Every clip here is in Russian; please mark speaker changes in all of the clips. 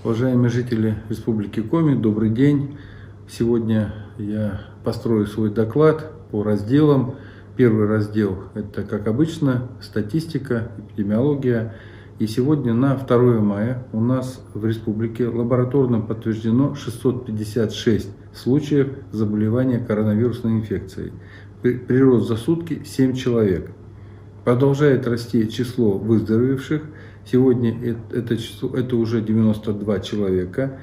Speaker 1: Уважаемые жители Республики Коми, добрый день! Сегодня я построю свой доклад по разделам. Первый раздел – это, как обычно, статистика, эпидемиология. И сегодня на 2 мая у нас в республике лабораторно подтверждено 656 случаев заболевания коронавирусной инфекцией. Прирост за сутки 7 человек. Продолжает расти число выздоровевших. Сегодня это уже 92 человека.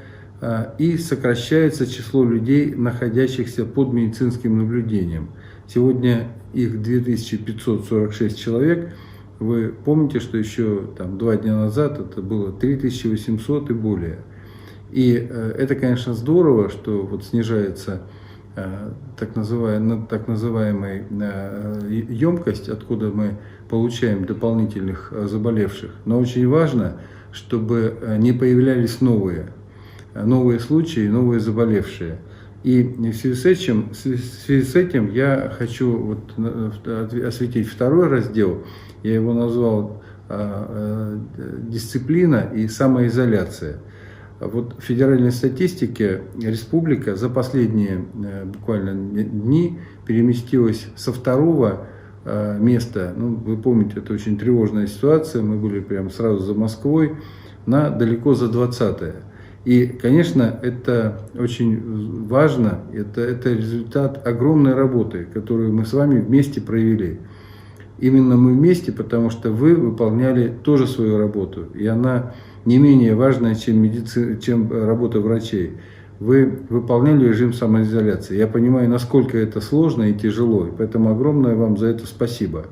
Speaker 1: И сокращается число людей, находящихся под медицинским наблюдением. Сегодня их 2546 человек. Вы помните, что еще 2 дня назад это было 3800 и более. И это, конечно, здорово, что вот снижается так называемая емкость, откуда мы получаем дополнительных заболевших. Но очень важно, чтобы не появлялись новые случаи, новые заболевшие. И в связи с этим я хочу осветить второй раздел. Я его назвал «Дисциплина и самоизоляция». Вот в федеральной статистике республика за последние буквально дни переместилась со 2-го места, вы помните, это очень тревожная ситуация, мы были прямо сразу за Москвой, на далеко за 20-е. И, конечно, это очень важно, это результат огромной работы, которую мы с вами вместе провели. Именно мы вместе, потому что вы выполняли тоже свою работу, и она не менее важная, чем работа врачей. Вы выполняли режим самоизоляции. Я понимаю, насколько это сложно и тяжело, и поэтому огромное вам за это спасибо.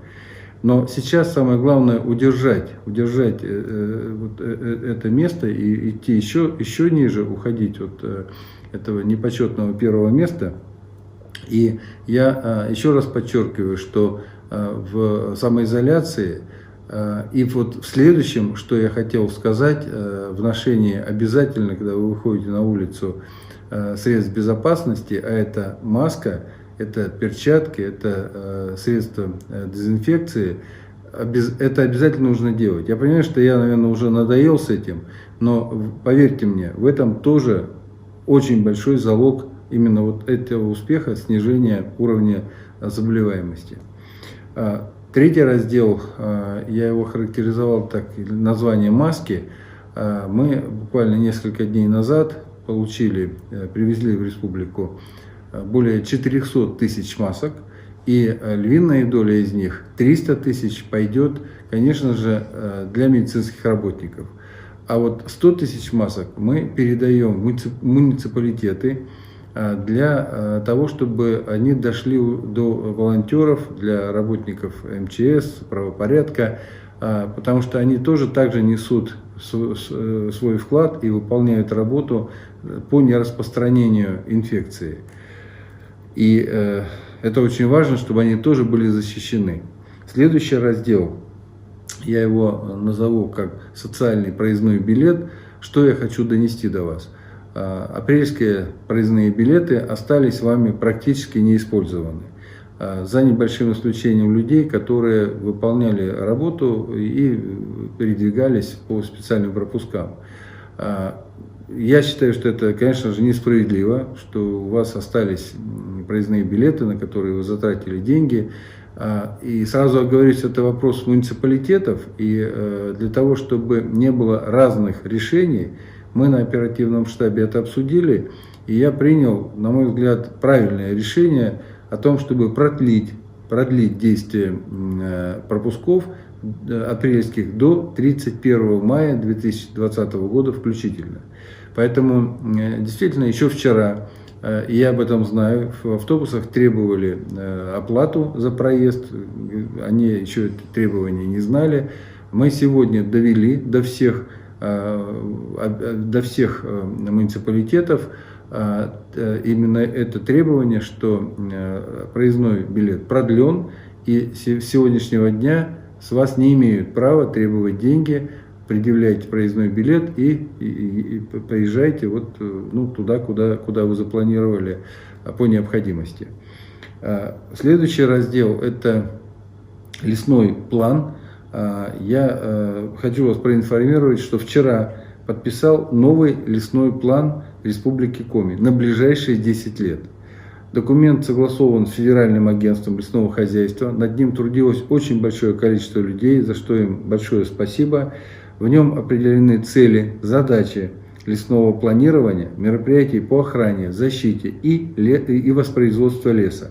Speaker 1: Но сейчас самое главное удержать это место и идти еще ниже, уходить от этого непочетного 1-го места. И я еще раз подчеркиваю, что в самоизоляции и вот в следующем, что я хотел сказать, в ношении обязательно, когда вы выходите на улицу, средств безопасности, а это маска, это перчатки, это средства дезинфекции, это обязательно нужно делать. Я понимаю, что я, наверное, уже надоел с этим, но поверьте мне, в этом тоже очень большой залог именно вот этого успеха, снижения уровня заболеваемости. Третий раздел, я его характеризовал так, название маски. Мы буквально несколько дней назад привезли в республику более 400 тысяч масок, и львиная доля из них, 300 тысяч, пойдет, конечно же, для медицинских работников. А вот 100 тысяч масок мы передаем в муниципалитеты, для того, чтобы они дошли до волонтеров, для работников МЧС, правопорядка, потому что они тоже также несут свой вклад и выполняют работу по нераспространению инфекции. И это очень важно, чтобы они тоже были защищены. Следующий раздел, я его назову как социальный проездной билет. Что я хочу донести до вас? Апрельские проездные билеты остались вами практически неиспользованы, за небольшим исключением людей, которые выполняли работу и передвигались по специальным пропускам. Я считаю, что это, конечно же, несправедливо, что у вас остались проездные билеты, на которые вы затратили деньги. И сразу оговорюсь, это вопрос муниципалитетов, и для того, чтобы не было разных решений, мы на оперативном штабе это обсудили, и я принял, на мой взгляд, правильное решение о том, чтобы продлить действие пропусков апрельских до 31 мая 2020 года включительно. Поэтому действительно еще вчера, и я об этом знаю, в автобусах требовали оплату за проезд, они еще это требование не знали. Мы сегодня довели до всех муниципалитетов именно это требование, что проездной билет продлен, и с сегодняшнего дня с вас не имеют права требовать деньги, предъявляйте проездной билет и поезжайте туда, куда вы запланировали по необходимости. Следующий раздел – это лесной план. Я хочу вас проинформировать, что вчера подписал новый лесной план Республики Коми на ближайшие 10 лет. Документ согласован с Федеральным агентством лесного хозяйства. Над ним трудилось очень большое количество людей, за что им большое спасибо. В нем определены цели, задачи лесного планирования, мероприятий по охране, защите и воспроизводству леса.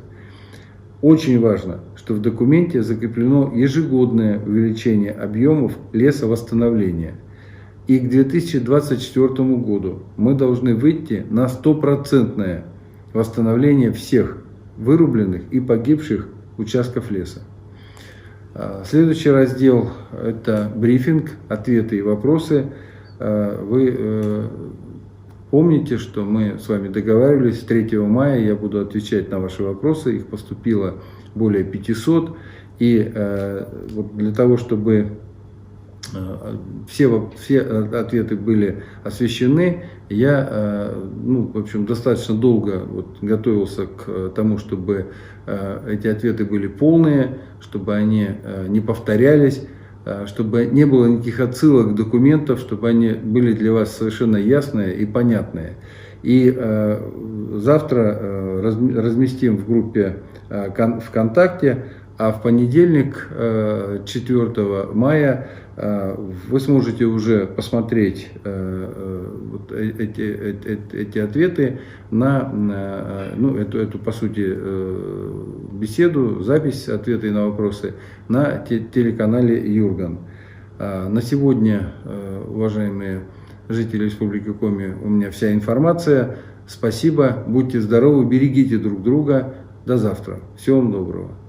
Speaker 1: Очень важно, что в документе закреплено ежегодное увеличение объемов лесовосстановления. И к 2024 году мы должны выйти на 100% восстановление всех вырубленных и погибших участков леса. Следующий раздел – это брифинг, ответы и вопросы. Вы помните, что мы с вами договаривались, 3 мая я буду отвечать на ваши вопросы, их поступило более 500. И вот для того, чтобы все ответы были освещены, я в общем, достаточно долго готовился к тому, чтобы эти ответы были полные, чтобы они не повторялись, чтобы не было никаких отсылок документов, чтобы они были для вас совершенно ясные и понятные. И завтра разместим в группе ВКонтакте, а в понедельник, 4 мая, вы сможете уже посмотреть эти ответы на эту, по сути, беседу, запись ответы на вопросы на телеканале Юрган. На сегодня, уважаемые жители Республики Коми, у меня вся информация. Спасибо, будьте здоровы, берегите друг друга. До завтра. Всего вам доброго.